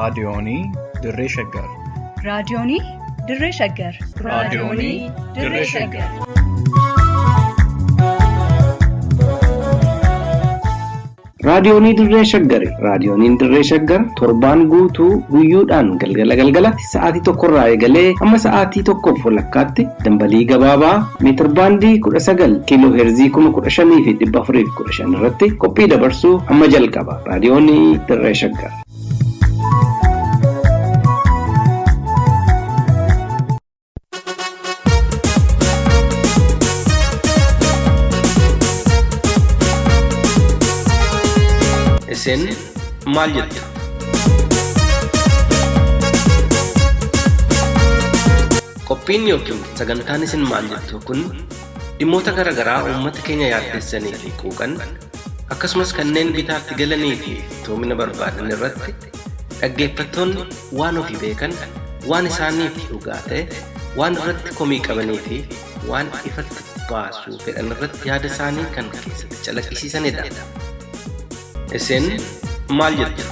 raadiyoonii Dirree Shaggar. Raadiyoonii Dirree Shaggar. Raadiyoonii Dirree Shaggar. Raadiyoonii Dirree Shaggar. Raadiyooniin Dirree Shaggar torbaan guutuu guyyoodhaan galgalatti sa'aatii tokkorraa eegalee amma sa'aatii tokkoof walakkaatti dambalii gabaabaa meetir baandii 19 kiiloo heerzii 15,415 irratti qophii dabarsuu amma jalqaba. Raadiyoonii Dirree Shaggar. Isin maal jettu? Qophiin yookiin sagantaan isin maal jettu kun dhimmoota garaagaraa uummata keenya yaaddessanii fi quuqan akkasumas kanneen bitaatti galanii fi toomina barbaadan irratti dhaggeeffattoonni waan ofii beekan, waan isaaniif dhugaa ta'e, waan irratti komii qabanii fi waan ifatti baasuu fedhan irratti yaada isaanii kan keessatti calaqqisiisanidha. Isin maal jettu?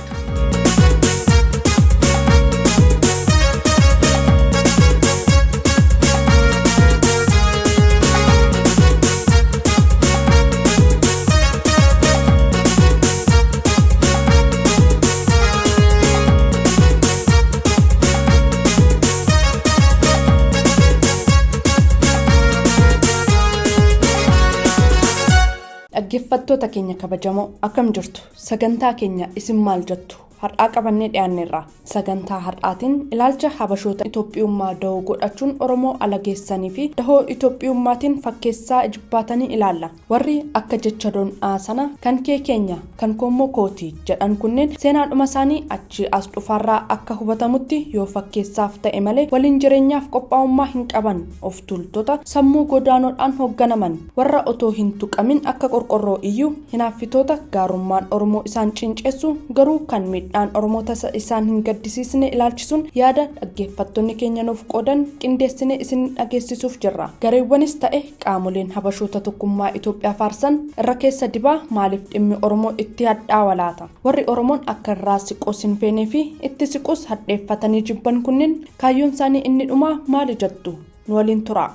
Dhaggeeffattoota keenya kabajamoo akkam jirtu? Sagantaa keenya isin maal jettu? Har'aa qabannee dhiyaanneerra. Sagantaa har'aatiin ilaalcha habashoota Itoophiyummaa dahoo godhachuun Oromoo alageessanii fi dahoo Itoophiyummaatiin fakkeessaa ijibbaatanii ilaalla. Warri akka jecha doon'aa sana kan kee keenya kan koommoo kooti jedhan kunneen seenaadhuma isaanii achi as dhufaarraa akka hubatamutti yoo fakkeessaaf ta'e malee waliin jireenyaaf qophaa'ummaa hin qaban of tuultota sammuu godaanoodhaan hoogganaman warra otoo hin tuqamin akka qorqorroo iyyuu hinaaffitoota gaarummaan Oromoo isaan cinceessu garuu kan dhaan Oromoota isaan hin gaddisiisne ilaalchisuun yaada dhaggeeffattoonni keenya nuuf qoodan qindeessine isin dhageessisuuf jirra. Gareewwanis ta'e qaamoleen habashoota tokkummaa Itoophiyaa faarsan irra keessa dibaa maaliif dhimmi Oromoo itti hadhaa'aa laata? Warri Oromoon akka irraa siqus hin feenee fi itti siqus hadheeffatanii jibban kunneen kaayyoon isaanii inni dhumaa maali jettu? Nu waliin tura.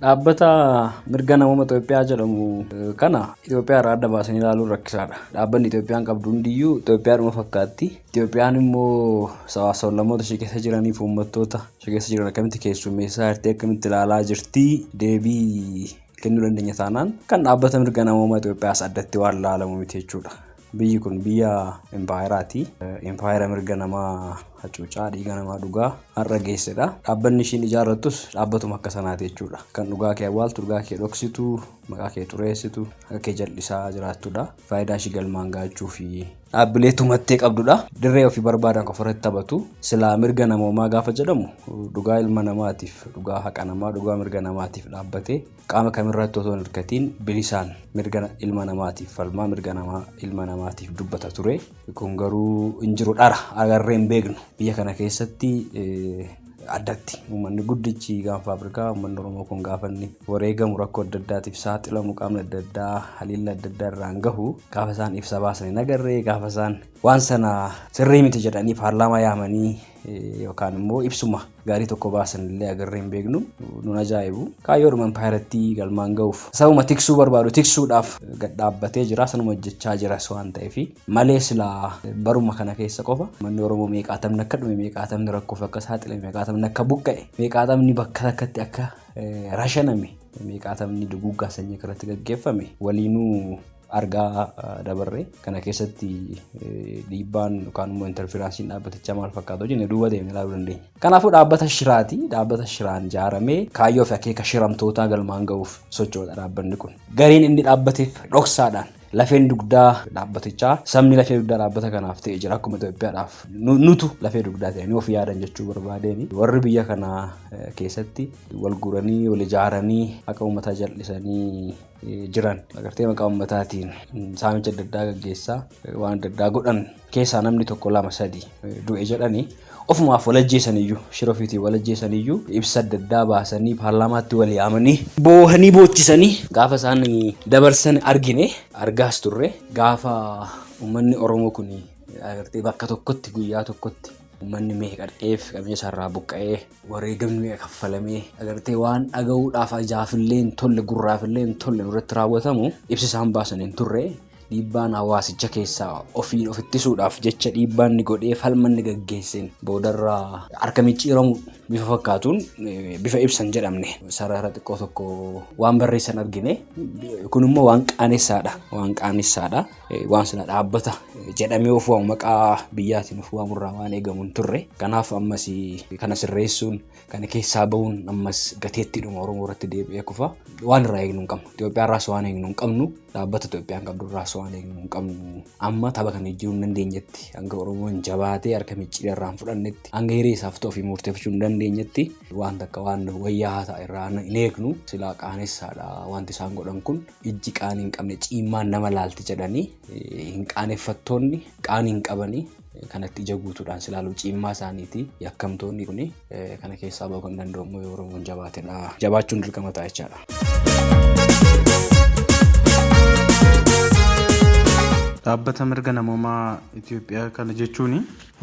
Dhaabbata mirga namummaa Itoophiyaa jedhamu kana Itoophiyaa irraa adda baasanii ilaaluun rakkisaadha. Dhaabbanni Itoophiyaan qabdu hundiyyuu Itoophiyaadhuma fakkaatti. Itoophiyaan immoo sabaa-sablammoota ishee keessa jiranii fi uummattoota ishee keessa jiran akkamitti keessummeessaa jirti, akkamitti ilaalaa jirti, deebii kennuu dandeenya taanaan kan dhaabbata mirga namummaa Itoophiyaas addatti waan ilaalamu miti jechuudha. Biyyi kun biyya empaayiraati. Empaayira mirga namaa hacuucaa dhiiga namaa dhugaa har'a geessedha. Dhaabbanni ishiin ijaarrattus dhaabbatuma akka sanaati jechuudha. Kan dhugaa kee awwaaltu, dhugaa kee dhoksitu, maqaa kee xureessitu, akka kee jal'isaa jiraattudha. Faayidaa ishii galmaan gaachuu fi dhaabbilee tumattee qabdudha. Dirree ofii barbaadan qofarratti taphatu. Silaa mirga namoomaa gaafa jedhamu dhugaa ilma namaatiif, dhugaa haqa namaa, dhugaa mirga namaatiif dhaabbatee qaama kamirratti otoo hin hirkatiin bilisaan mirga ilma namaatiif falmaa mirga namaa ilma namaatiif dubbata ture. Kun garuu hin jiru dhara agarree hin beeknu. Biyya kana keessatti addatti uummanni guddichi gaanfa Afrikaa uummanni Oromoo kun gaafa inni wareegamu rakkoo adda addaatiif saaxilamu qaamni adda addaa haliilla adda addaa irraan gahu gaafa isaan ibsa baasan hin agarree gaafa isaan waan sana sirrii miti jedhanii paarlaamaa yaamanii yookaan immoo ibsuma gaarii tokko baasan illee agarree hin beeknu nun ajaa'ibu. Kaayyoodhuma empaayiratti galmaan gahuuf sabuma tiksuu barbaadu tiksuudhaaf gad dhaabbatee jira sanuma hojjechaa jiras waan ta'eef malee silaa baruma kana keessa qofa manni Oromoo meeqaatamni akka dhume meeqaatamni rakkoof akka saaxilame meeqaatamni akka buqqa'e meeqaatamni bakka takkatti akka rashaname meeqaatamni duguuggaa sanyii irratti gaggeeffame waliinuu argaa dabarre kana keessatti dhiibbaan yookaan immoo interferansiin dhaabbatichaa maal fakkaatu jennee duuba deemnee ilaaluu dandeenya. Kanaafuu dhaabbata shiraati. Dhaabbata shiraan ijaaramee kaayyoo fi akeeka shiramtootaa galmaan gahuuf socho'udha dhaabbanni kun. Gariin inni dhaabbateef dhoksaadhaan lafeen dugdaa dhaabbatichaa sabni lafee dugdaa dhaabbata kanaaf ta'e jira akkuma Itoophiyaadhaaf nutu lafee dugdaa ta'anii of yaadan jechuu barbaadeen warri biyya kana keessatti wal guranii wal ijaaranii akka uummataa jal'isanii jiran agartee maqaa uummataatiin saamicha adda addaa gaggeessaa waan adda addaa godhan keessaa namni tokko lama sadii du'e jedhanii ofumaaf walajjeesaniyyuu shira ofiitii walajjeesaniyyuu ibsa adda addaa baasanii paarlaamaatti wal yaamanii boohanii boochisanii gaafa isaan dabarsan argine argaas turre gaafa uummanni Oromoo kun agartee bakka tokkotti guyyaa tokkotti uummanni meeqa dhaqeef qabeenya isaarraa buqqa'ee wareegamni meeqa kaffalamee agartee waan dhaga'uudhaaf ajaafillee hin tolle gurraafillee hin tolle irratti raawwatamu ibsa isaan baasan hin turre. Dhiibbaan hawaasicha keessaa ofittisuudhaaf jecha dhiibbaan ni godhee falmanni gaggeesseen boodarraa harka micciiramu bifa fakkaatuun bifa ibsan jedhamne sarara xiqqoo tokko waan barreessan argine kun immoo waan qaanessaadha waan sila dhaabbata jedhamee of waamu maqaa biyyaatiin of waamurraa waan eegamu hin turre kanaaf ammas kana sirreessuun kana keessaa bahuun ammas gateettiidhuma Oromoo irratti deebi'ee kufa waan irraa eegnu hin qabnu Itoophiyaa irraas waan eegnu hin qabnu dhaabbata Itoophiyaan qabdu irraas waan eegnu hin qabnu amma tapha kana ijjiiruu hin dandeenyetti hanga Oromoon jabaatee harka micciiree irraan fudhannetti hanga hiree isaaf ta'uu fi murteeffachuu hin dandeenyetti waan takka waan wayyaa ta'a irraa hin eegnu silaa qaanessaadha wanti isaan godhan kun ijji qaanii hin qabne ciimmaan nama laalti jedhanii hin qaaneffattoonni qaanii hin qabanii kanatti ija guutuudhaan silaaluu ciimmaa isaaniiti yakkamtoonni kun kana keessaa bahuu kan danda'u immoo Oromoon jabaateedha jabaachuun dirqama ta'a jechaadha. Dhaabbata mirga namoomaa Itoophiyaa kana jechuun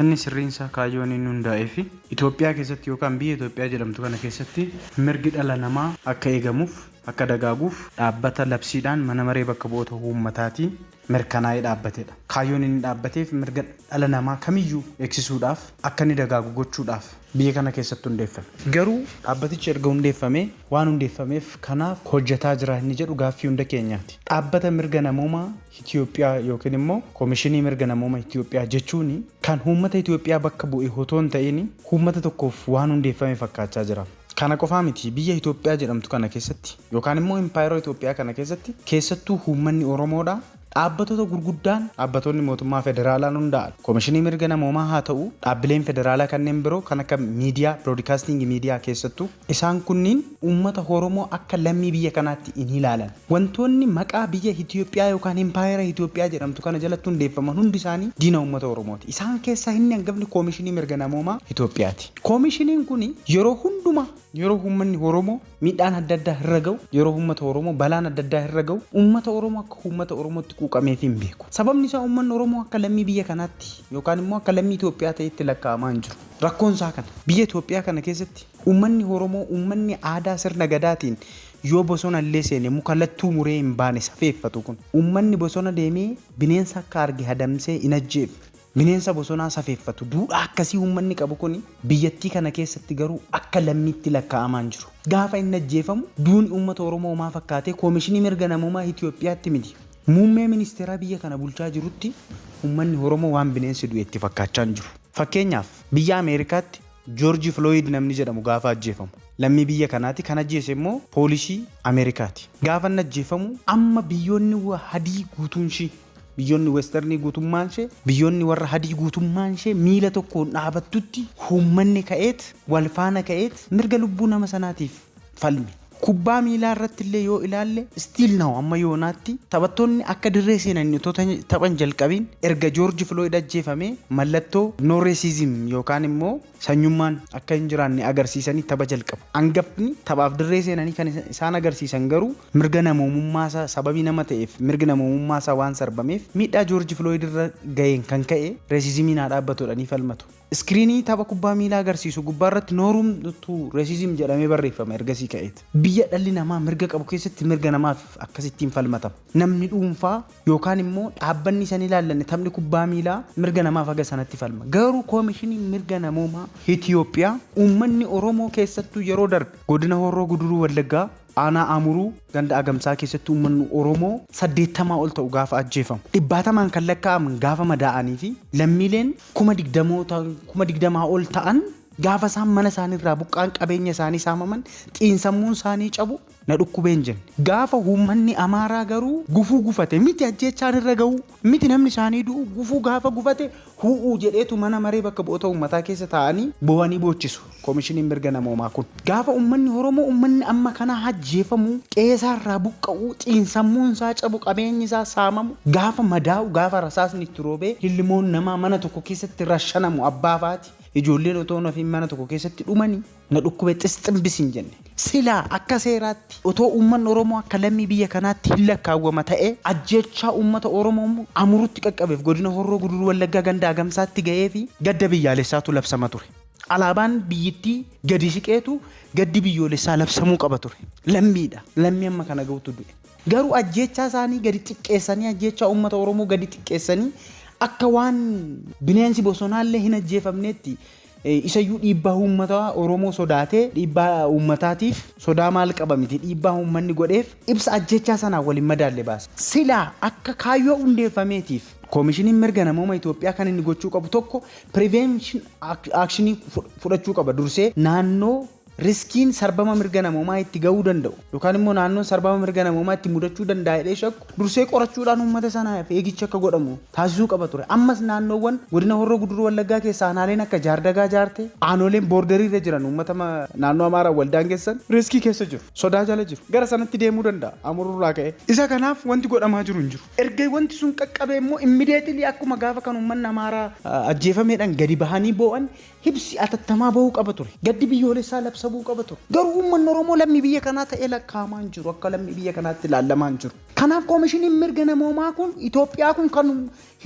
inni sirriinsaa kaayyoon inni hundaa'ee fi Itoophiyaa keessatti yookaan biyya Itoophiyaa jedhamtu kana keessatti mirgi dhala namaa akka eegamuuf akka dagaaguuf dhaabbata labsiidhaan mana maree bakka bu'oota uummataatiin mirkanaa'ee dhaabbatedha. Kaayyoon inni dhaabbateef mirga dhala namaa kamiyyuu eegsisuudhaaf akka inni dagaagu gochuudhaaf biyya kana keessatti hundeeffame. Garuu dhaabbatichi erga hundeeffamee waan hundeeffameef kanaaf hojjetaa jira inni jedhu gaaffii hunda keenyaati. Dhaabbata mirga namoomaa Itoophiyaa yookiin immoo Koomishinii mirga namoomaa Itoophiyaa jechuun kan uummata Itoophiyaa bakka bu'e otoo hin ta'in uummata tokkoof waan hundeeffame fakkaachaa jira. Kana qofaa miti biyya Itoophiyaa jedhamtu kana keessatti yookaan immoo impaayera Itoophiyaa kana keessatti keessattuu uummanni Oromoodha. Dhaabbattoota gurguddaan dhaabbattoonni mootummaa federaalaa hundaa'an Koomishinii mirga namoomaa haa ta'u dhaabbileen federaalaa kanneen biroo kan akka miidiyaa biroodkaastingii miidiyaa keessattuu isaan kunniin uummata Oromoo akka lammii biyya kanaatti hin ilaalan. Wantoonni maqaa biyya Itoophiyaa yookaan impaayera Itoophiyaa jedhamtu kana jalatti hundeeffaman hundi isaanii diina uummata Oromooti. Isaan keessaa inni hangafni Koomishinii mirga namoomaa Itoophiyaati. Koomishiniin kun yeroo hundumaa yeroo uummanni Oromoo miidhaan adda addaa irra ga'u yeroo uummata Oromoo balaan adda addaa irra ga'u uummata Oromoo akka uummata Oromootti quuqameef hin beeku. Sababni isaa uummanni Oromoo akka lammii biyya kanaatti yookaan immoo akka lammii Itoophiyaa ta'etti lakkaa'amaa hin jiru. Rakkoon isaa kana biyya Itoophiyaa kana keessatti uummanni Oromoo uummanni aadaa sirna gadaatiin yoo bosona illee seene muka lattuu muree hin baane safeeffatu kun uummanni bosona deemee bineensa akka arge hadamsee hin ajjeefne. Bineensa bosonaa safeeffatu duudhaa akkasii uummanni qabu kun biyyattii kana keessatti garuu akka lammiitti lakkaa'amaa hin jiru. Gaafa inni ajjeefamu duuni uummata Oromoo maa fakkaatee Koomishinii mirga namoomaa Itoophiyaatti miti. Muummee ministeeraa biyya kana bulchaa jirutti uummanni Oromoo waan bineensi du'e itti fakkaachaa hin jiru. Fakkeenyaaf biyya Ameerikaatti Joorji Flooyid namni jedhamu gaafa ajjeefamu lammii biyya kanaati kan ajjeese immoo poolisii Ameerikaati. Gaafa inni ajjeefamu amma biyyoonni hadii guutuunshii biyyoonni westernii guutummaan ishee biyyoonni warra hadii guutummaan ishee miila tokkoon dhaabattutti uummanni ka'eet wal faana ka'eet mirga lubbuu nama sanaatiif falme. Kubbaa miilaa irratti illee yoo ilaalle stiil naw amma yoonaatti taphattoonni akka dirree seenan taphan jalqabiin erga Joorji Flooyid ajjeefame mallattoo no racism yookaan immoo sanyummaan akka hin jiraanne agarsiisanii tapha jalqabu. Hangafni taphaaf dirree seenanii kan isaan agarsiisan garuu mirga namoomummaa sababii nama ta'eef mirga namoomummaa waan sarbameef miidhaa Joorji Flooyid irra ga'een kan ka'e racismiin haa dhaabbatudha falmatu. Iskiriinii tapha kubbaa miilaa agarsiisu gubbaarratti noorum tu racism jedhamee barreeffama ergasii ka'eeti. Biyya dhalli namaa mirga qabu keessatti mirga namaaf akkasittiin falmatama. Namni dhuunfaa yookaan immoo dhaabbanni isaan ilaallanne taphni kubbaa miilaa mirga namaaf haga sanatti falma. Garuu Koomishiniin mirga namoomaa Itoophiyaa uummanni Oromoo keessattuu yeroo darbe godina Horroo Guduruu Wallaggaa aanaa Amuruu ganda agamsaa keessatti uummanni Oromoo 80 ol ta'u gaafa ajjeefamu 100 kan lakkaa'aman gaafa madaa'anii fi lammiileen 20 ol ta'an gaafa isaan mana isaanii irraa buqqaan qabeenya isaanii saamaman xiinsammuun isaanii cabu na dhukkubeen jenne. Gaafa uummanni Amaaraa garuu gufuu gufate miti ajjeechaan irra ga'u miti namni isaanii du'u gufuu gaafa gufate hu'uu jedheetu mana maree bakka bu'oota uummataa keessa taa'anii bo'anii boochisu. Koomishiniin mirga namoomaa kun gaafa uummanni Oromoo uummanni amma kana ajjeefamu qeesaa irraa buqqa'u xiinsammuun isaa cabu qabeenyi isaa saamamu gaafa madaa'u gaafa rasaasni itti roobee hillimoon namaa mana tokko keessatti rashanamu abbaafaati ijoolleen otoo nafi mana tokko keessatti dhumanii na dhukkube xisximbis hin jenne. Silaa akka seeraatti otoo uummanni Oromoo akka lammii biyya kanaatti hin lakkaawwama ta'ee ajjechaa uummata Oromoo amurutti qaqqabeef godina Horroo Guduruu Wallaggaa ganda Agamsaatti ga'ee fi gadda biyyaalessaatu labsama ture. Alaabaan biyyittii gadi siqeetu gaddi biyyoolessaa labsamuu qaba ture. Lammiidha. Lammii amma kana ga'utu du'e. Garuu ajjechaa isaanii gadi xiqqeessanii ajjechaa uummata Oromoo gadi xiqqeessanii akka waan bineensi bosonaallee hin ajjeefamneetti isayyuu dhiibbaa uummata Oromoo sodaatee dhiibbaa uummataatiif sodaa maal qaba miti dhiibbaa uummanni godheef ibsa ajjechaa sanaan waliin madaalle baase. Silaa akka kaayyoo hundeeffameetiif koomishiniin mirga namoomaa Itoophiyaa kan inni gochuu qabu tokko prevention actionii fudhachuu qaba dursee naannoo riskiin sarbama mirga namoomaa itti ga'uu danda'u yookaan immoo naannoon sarbama mirga namoomaa itti mudachuu danda'e shakku dursee qorachuudhaan uummata sanaaf eegicha akka godhamu taasisuu qaba ture. Ammas naannoowwan godina Horroo Guduruu Wallaggaa keessaa aanaaleen akka Jaardagaa Jaartee aanoleen boordarii irra jiran uummata naannoo Amaaraa waldaan keessan riskii keessa jiru sodaa jala jiru gara sanatti deemuu danda'a amururraa ka'e. Isa kanaaf wanti godhamaa jiru hin jiru. Erga wanti sun qaqqabee immoo immediately akkuma gaafa kan uummanni Amaaraa ajjeefameedhaan gadi bahanii boo'an hibsi atattamaa bahuu qaba ture. Gaddi biyyoolessaa labsamuu qaba ture. Garuu uummanni Oromoo lammii biyya kanaa ta'ee lakkaamaa hin jiru akka lammii biyya kanaatti ilaalamaa hin jiru. Kanaaf koomishiniin mirga namoomaa kun Itoophiyaa kun kan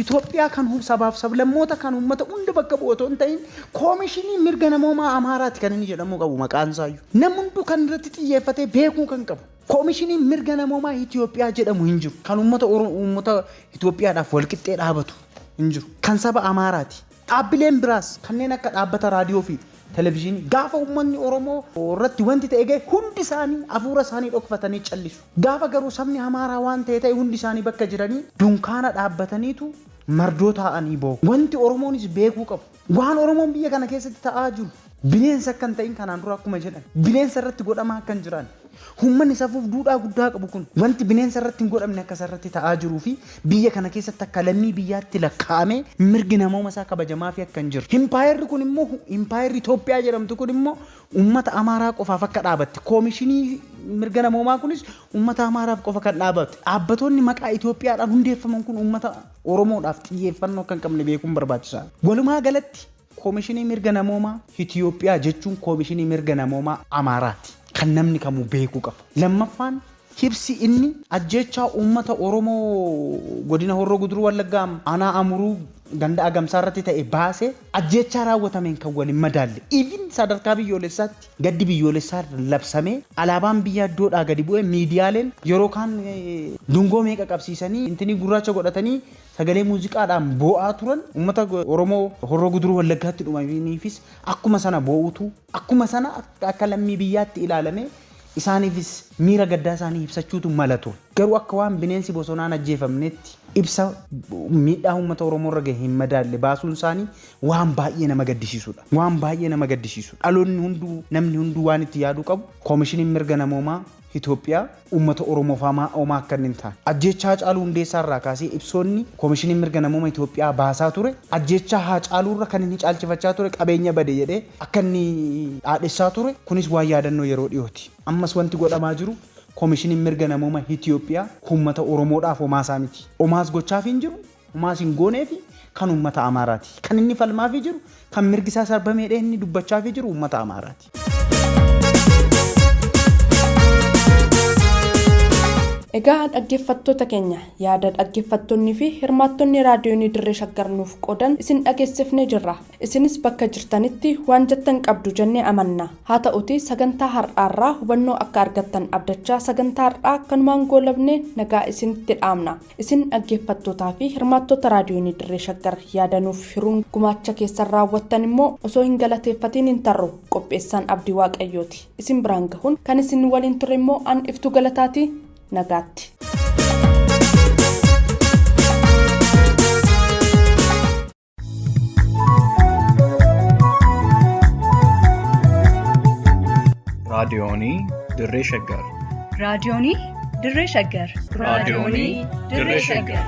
Itoophiyaa kan sabaaf sablammoota kan uummata hunda bakka bu'u otoo hin ta'in koomishiniin mirga namoomaa Amaaraatti kan inni jedhamu qabu maqaan isaayyuu. Namni hunduu kan irratti xiyyeeffatee beekuu kan qabu. Koomishiniin mirga namoomaa Itoophiyaa jedhamu hin jiru. Kan uummata Itoophiyaadhaaf walqixxee dhaabatu hin jiru. Kan saba Amaaraati. Dhaabbileen biraas kanneen akka dhaabbata raadiyoo fi televezyiinii gaafa uummanni Oromoo irratti wanti ta'e gahe hundi isaanii hafuura isaanii dhokfatanii callisu. Gaafa garuu sabni Amaaraa waan ta'e hundi isaanii bakka jiranii dunkaana dhaabbataniitu mardoo taa'anii boo'u. Wanti Oromoonis beekuu qabu. Waan Oromoon biyya kana keessatti ta'aa jiru bineensa akka hin ta'in kanaan dura akkuma jedhan bineensa irratti godhamaa akka hin jiran. Uummanni safuuf duudhaa guddaa qabu kun wanti bineensa irratti hin godhamne akka isarratti ta'aa jiruu fi biyya kana keessatti akka lammii biyyaatti lakkaa'amee mirgi namooma isaa kabajamaa fi akka hin jirre. Impaayerri kun immoo impaayerri Itoophiyaa jedhamtu kun immoo uummata Amaaraa qofaaf akka dhaabatti. Koomishinii mirga namoomaa kunis uummata Amaaraaf qofa kan dhaabate. Dhaabbattoonni maqaa Itoophiyaadhaan hundeeffaman kun uummata Oromoodhaaf xiyyeeffannoo akka hin qabne beekuun barbaachisaadha. Walumaa galatti koomishinii mirga namoomaa Itoophiyaa jechuun koomishinii mirga namoomaa Amaaraati. Kan namni kamuu beekuu qaba. Lammaffaan hibsi inni ajjechaa uummata Oromoo godina Horroo Guduruu Wallaggaa aanaa Amuruu ganda Agamsaa irratti ta'e baasee ajjechaa raawwatameen kan waliin madaalle. Even sadarkaa biyyoolessaatti gaddi biyyoolessaa labsamee alaabaan biyya iddoodhaa gadi bu'ee miidiyaaleen yeroo kaan dungoo meeqa qabsiisanii intinii gurraacha godhatanii sagalee muuziqaadhaan boo'aa turan uummata Oromoo Horroo Guduruu Wallaggaatti dhumaniifis akkuma sana boo'utu akkuma sana akka lammii biyyaatti ilaalame isaaniifis miira gaddaa isaanii ibsachuutu mala ture. Garuu akka waan bineensi bosonaan ajjeefamnetti ibsa miidhaa uummata Oromoo irra gahe hin madaalle baasuun isaanii waan baay'ee nama gaddisiisudha. Waan baay'ee nama gaddisiisudha. Dhaloonni hunduu namni hunduu waan itti yaaduu qabu koomishiniin mirga namoomaa Itoophiyaa uummata Oromoof homaa akka hin taane. Ajjechaa Haacaaluu Hundeessaa irraa kaasee ibsoonni koomishiniin mirga namoomaa Itoophiyaa baasaa ture. Ajjechaa Haacaaluu irra kan inni caalchifachaa ture qabeenya bade jedhee akka inni dhaadhessaa ture kunis waan yaadannoo yeroo dhiyooti. Ammas wanti godhamaa jiru koomishiniin mirga namoomaa Itoophiyaa uummata Oromoodhaaf homaa isaa miti. Homaas gochaaf hin jiru, homaas hin goonee fi kan uummata Amaaraati. Kan inni falmaaf jiru, kan mirgi isaa sarbameedha inni dubbachaaf jiru uummata Amaaraati. Egaa dhaggeeffattoota keenya yaada dhaggeeffattoonni fi hirmaattonni raadiyoonii dirree shaggar nuuf qoodan isin dhageessifnee jirra. Isinis bakka jirtanitti waan jettan qabdu jennee amanna. Haa ta'uti sagantaa har'aarraa hubannoo akka argattan abdachaa sagantaa har'aa kanumaan goolabnee nagaa isinitti dhaamna. Isin dhaggeeffattootaa fi hirmaattota raadiyoonii dirree shaggar yaada nuuf hiruun gumaacha keessan raawwattan immoo osoo hin galateeffatiin hin tarru qopheessaan abdii waaqayyooti. Isin biraan gahuun kan isin waliin ture immoo an iftuu galataati. Nagaatti. raadiyoonii dirree shaggar. raadiyoonii dirree shaggar. raadiyoonii dirree shaggar.